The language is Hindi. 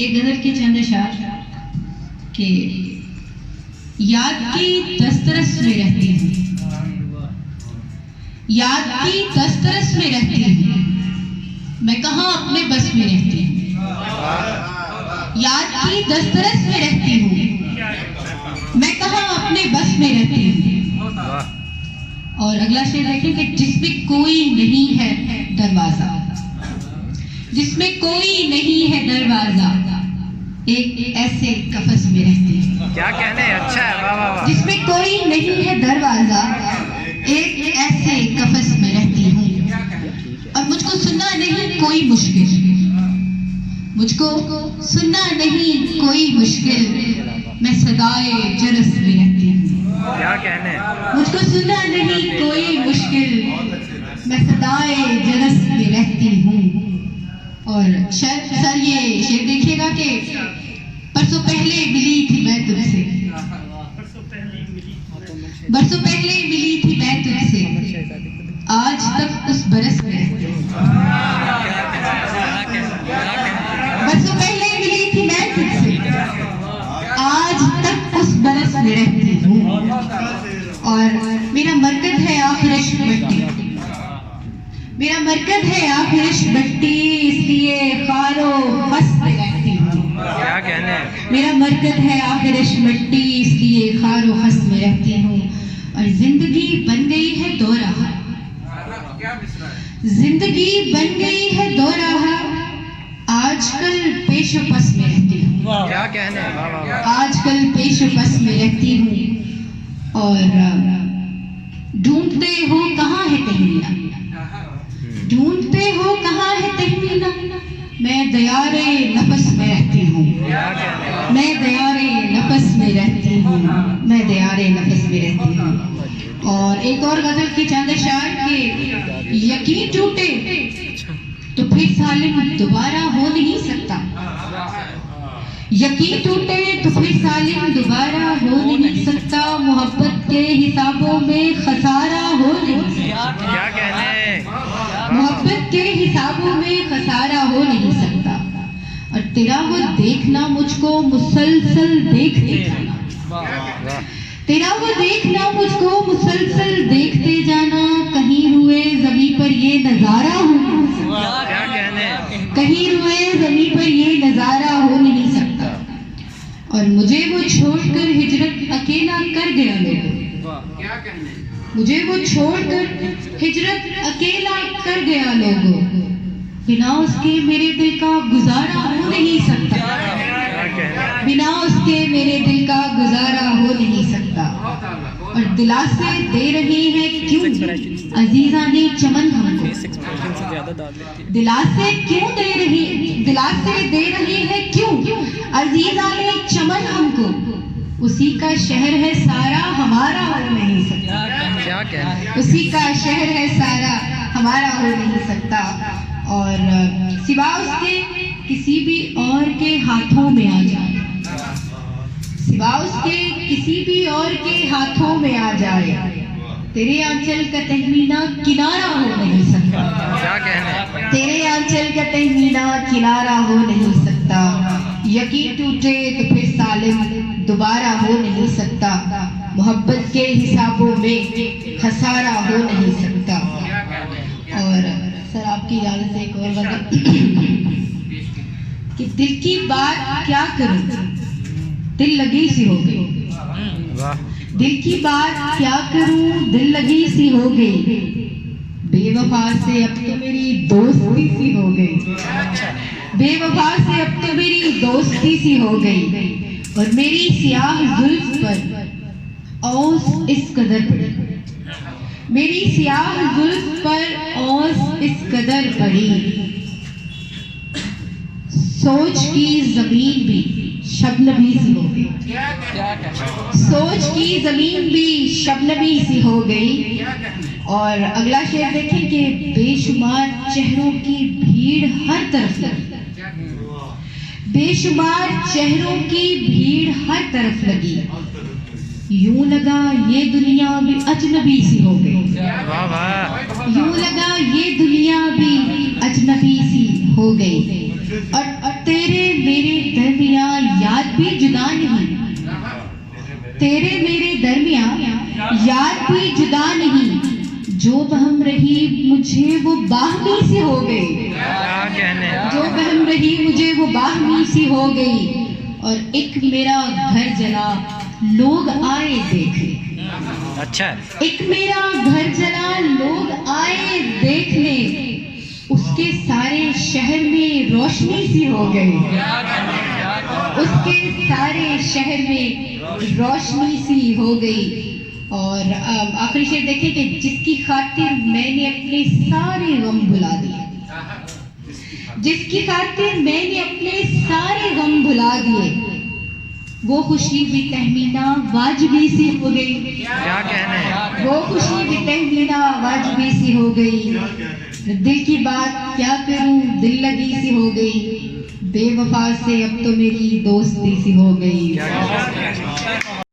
एक गजल के चंद अशार के याद की दस्तरस में रहती हूँ, याद की दस्तरस में रहती हूँ, मैं कहाँ अपने बस में रहती हूँ। याद की दस्तरस में रहती हूँ, मैं कहाँ अपने बस में रहती हूँ। और अगला शेर देखें कि जिसमें कोई नहीं है दरवाजा, जिसमें कोई नहीं है दरवाजा, एक ऐसे कफस में रहती हूँ। क्या कहने, अच्छा है, वाह वाह वाह। जिसमें कोई नहीं है दरवाजा, एक ऐसे कफस में रहती हूँ। और मुझको सुनना नहीं कोई मुश्किल, मुझको सुनना नहीं कोई मुश्किल, मैं सदाए जरस में रहती हूँ। क्या कहने, मुझको सुनना नहीं कोई मुश्किल, मैं सदाए जरस में रहती हूँ। और सर ये शेर देखिएगा कि परसों पहले मिली थी मैं तुझसे, बरसों पहले मिली थी मैं तुझसे, आज तक उस बरस में रहती हूँ। बरसों पहले मिली थी मैं तुझसे, आज तक उस बरस में रहती हूँ। और मेरा मरकज है आखिर इश्क मट्टी, मेरा मरकज है आखिर इश्क मट्टी, इसलिए खारो खस में रहती हूँ। क्या कहने, मेरा मरकज है आखिर इश्क मट्टी, इसलिए खारो खस में रहती हूँ। और जिंदगी बन गई है दो राह, जिंदगी बन गई है दो राह, आजकल पेश पस में रहती हूँ। क्या कहने, वाह वाह वाह। आजकल पेश पस में रहती हूँ। और ढूंढते हो कहाँ है तहमीना, ढूंढते हो कहाँ है तहमीना, मैं दयारे नफस में रहती हूँ। मैं दयारे नफस में रहती हूँ, मैं दयारे नफस में रहती हूँ। और एक और गजल की चंद अशार के यकीन टूटे तो फिर सालिम दोबारा हो नहीं सकता, यकीन टूटे तो फिर सालिम दोबारा हो नहीं सकता, मोहब्बत के हिसाबों में खसारा हो नहीं सकता। क्या कहने, मोहब्बत के हिसाबों में खसारा हो नहीं सकता। और तेरा वो देखना मुझको मुसलसल देखते जाना, तेरा वो देखना मुझको मुसलसल देखते जाना, कहीं रुए जमी पर ये नजारा हो नहीं सकता। क्या कहने, कहीं रुए जमी पर ये नजारा हो नहीं सकता। और मुझे वो छोड़कर हिजरत अकेला कर गया लोगों, मुझे वो छोड़कर हिजरत अकेला कर गया लोगों, बिना उसके मेरे दिल का गुजारा हो नहीं सकता, बिना उसके मेरे दिल का गुजारा हो नहीं सकता। और दिलासे दे रही है क्यों अजीजा ने चमन हमको, दिलासे क्यों दे रही, दिलासे दे रही है क्यों अजीजा ने चमन हमको, उसी का शहर है सारा हमारा हो नहीं सकता। क्या कहने, उसी का शहर है सारा हमारा हो नहीं सकता। और सिवा उसके किसी भी और के हाथों में आ जाए, सिवा उसके किसी भी और के हाथों में आ जाए, तेरे आंचल का तहमीना किनारा हो नहीं सकता। क्या कहने, तेरे आंचल का तहमीना किनारा हो नहीं सकता। यकीन टूटे तो फिर सालिम दोबारा हो नहीं सकता, मोहब्बत के हिसाबों में खसारा हो नहीं सकता। और सर आपकी इजाजत से एक और गजल कि दिल की बात क्या करूं, दिल लगी सी हो गई, दिल की बात क्या करूं, दिल लगी सी हो गई, बेवफा से अब तो मेरी दोस्ती सी हो गई, बेवफा से अब तो मेरी दोस्ती सी हो गई। और मेरी सियाह जुल्फ पर औस इस कदर पड़ी, मेरी सियाह जुल्फ पर औस इस कदर पड़ी, सोच की जमीन भी शबनमी सी हो गई, सोच की जमीन भी शबनमी सी हो गई। और अगला शेर देखें कि बेशुमार चेहरों की भीड़ हर तरफ लगी, बेशुमार चेहरों की भीड़ हर तरफ लगी, यूं लगा ये दुनिया भी अजनबी सी हो गई, यूं लगा ये दुनिया भी अजनबी सी हो गई। और तेरे मेरे दरमियां याद भी जुदा नहीं, तेरे मेरे दरमियां याद भी जुदा नहीं, जो बहम रही मुझे वो बाहमी सी हो गई, क्या कहने जो बहम रही मुझे वो बाहमी सी हो गई, और एक मेरा घर जला लोग आए देखे, अच्छा एक मेरा घर जला लोग आए देखने, उसके सारे शहर में रोशनी सी हो गई, उसके सारे शहर में रोशनी सी हो गई। और आखिरी शेर देखिए कि जिसकी खातिर मैंने अपने सारे गम भुला दिए, जिसकी खातिर मैंने अपने सारे गम भुला दिए, वो खुशी भी तहमीना वाजिबी सी हो गई, क्या कहने वो खुशी भी तहमीना वाजिबी सी हो गई, दिल की बात क्या करूं दिल लगी सी हो गई, बेवफा से अब तो मेरी दोस्ती सी हो गई। क्या कहने